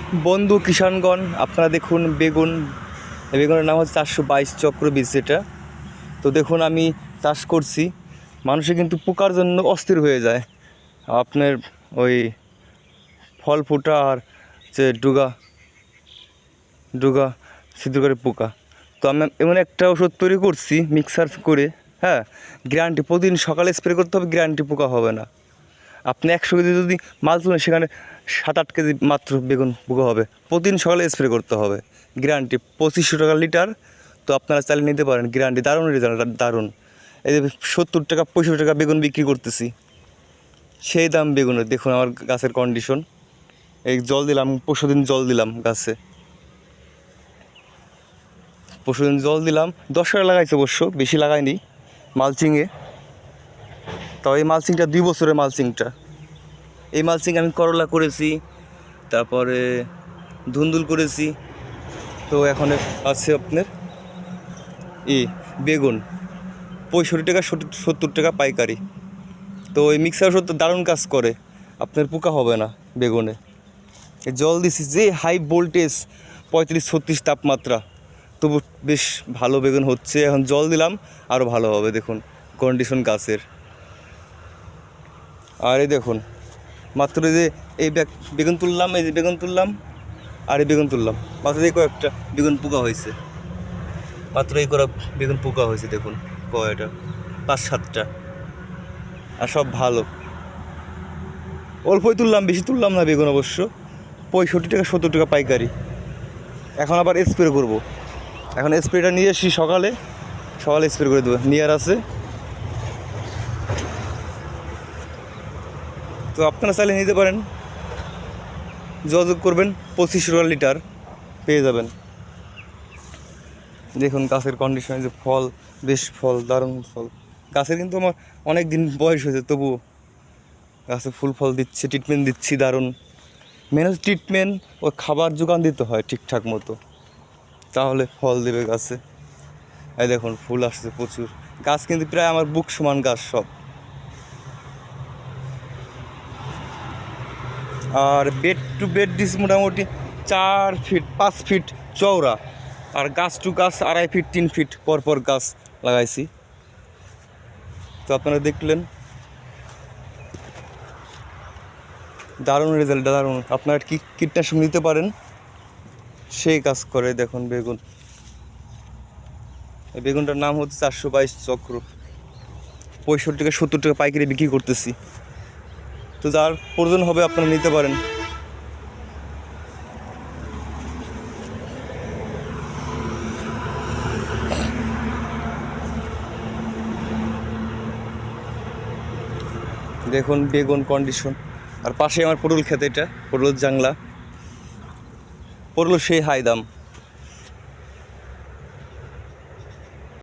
বন্ধু কিষানগণ, আপনারা দেখুন বেগুন। বেগুনের নাম হচ্ছে 422 চক্র বীজ। যেটা তো দেখুন আমি চাষ করছি, মানুষে কিন্তু পোকার জন্য অস্থির হয়ে যায়। আপনার ওই ফল ফুটা আর যে ডুগা ডুগা ছিদ্রকারী পোকা। তো আমি এমন একটা ওষুধ তৈরি করছি মিক্সার করে। হ্যাঁ, গ্যারান্টি প্রতিদিন সকালে স্প্রে করতে হবে, গ্যারান্টি পোকা হবে না। আপনি 100 কেজি যদি মাল তুলেন, সেখানে 7-8 কেজি মাত্র বেগুন পোকা হবে। প্রতিদিন সকালে স্প্রে করতে হবে, গ্যারান্টি। 2500 টাকা লিটার। তো আপনারা চালিয়ে নিতে পারেন, গ্যারান্টি। দারুণ রেজাল্ট, দারুণ। এই যে 70 টাকা 65 টাকা বেগুন বিক্রি করতেছি, সেই দাম বেগুনের। দেখুন আমার গাছের কন্ডিশন। এই জল দিলাম, পরশুদিন জল দিলাম গাছে, পরশুদিন জল দিলাম। 10 টাকা লাগাইছে অবশ্য, বেশি লাগাইনি মালচিংয়ে। তাও এই মালচিংটা 2 বছরের মালচিংটা। এই মালচিং আমি করলা করেছি, তারপরে ধুন্দুল করেছি। তো এখন আছে আপনার বেগুন 65 টাকা 70 টাকা পাইকারি। তো এই মিক্সার ওষুধ তো দারুণ কাজ করে, আপনার পোকা হবে না বেগুনে। জল দিছি যে হাই ভোল্টেজ 35-36 তাপমাত্রা, তবু বেশ ভালো বেগুন হচ্ছে। এখন জল দিলাম, আরও ভালো হবে। দেখুন কন্ডিশন গাছের। আর এই দেখুন মাত্র যে এই বেগুন তুললাম, এই যে বেগুন তুললাম, আর এই বেগুন তুললাম, মাত্র এই কয়েকটা বেগুন পোকা হয়েছে। মাত্র এই করা বেগুন পোকা হয়েছে, দেখুন কয়টা, 5-7টা। আর সব ভালো। অল্পই তুললাম, বেশি তুললাম না বেগুন অবশ্য। 65 টাকা 70 টাকা পাইকারি। এখন আবার স্প্রে করব। এখন স্প্রেটা নিয়ে এসি, সকালে স্প্রে করে দেবো। নিয়ার আছে, তো আপনারা চাইলে নিতে পারেন। যোগাযোগ করবেন, 2500 টাকা লিটার পেয়ে যাবেন। দেখুন গাছের কন্ডিশনে যে ফল, বেশ ফল, দারুণ ফল। গাছের কিন্তু আমার অনেক দিন বয়স হয়েছে, তবুও গাছে ফুল ফল দিচ্ছে। ট্রিটমেন্ট দিচ্ছি দারুণ। মেন হচ্ছে ট্রিটমেন্ট ও খাবার যোগান দিতে হয় ঠিকঠাক মতো, তাহলে ফল দেবে গাছে। এই দেখুন ফুল আসছে প্রচুর। গাছ কিন্তু প্রায় আমার বুক সমান গাছ সব। আর বেড টু বেড দিস মোটামুটি 4 ফিট 5 ফিট চওড়া। আর গাছ টু গাছ 2.5 ফিট 3 ফিট পরপর গাছ লাগাইছি। তো আপনারা দেখলেন, দারুণ রেজাল্ট, দারুণ। আপনারা কি কীটনাশক নিতে পারেন, সেই কাজ করে। দেখুন বেগুন, এই বেগুনটার নাম হচ্ছে 422 চক্র। 65 টাকা 70 টাকা পাইকারি বিক্রি করতেছি। তো যার প্রয়োজন হবে আপনারা নিতে পারেন। দেখুন বেগুন কন্ডিশন। আর পাশে আমার পটল ক্ষেত, এটা পটল জাংলা। পটল সেই হাই দাম।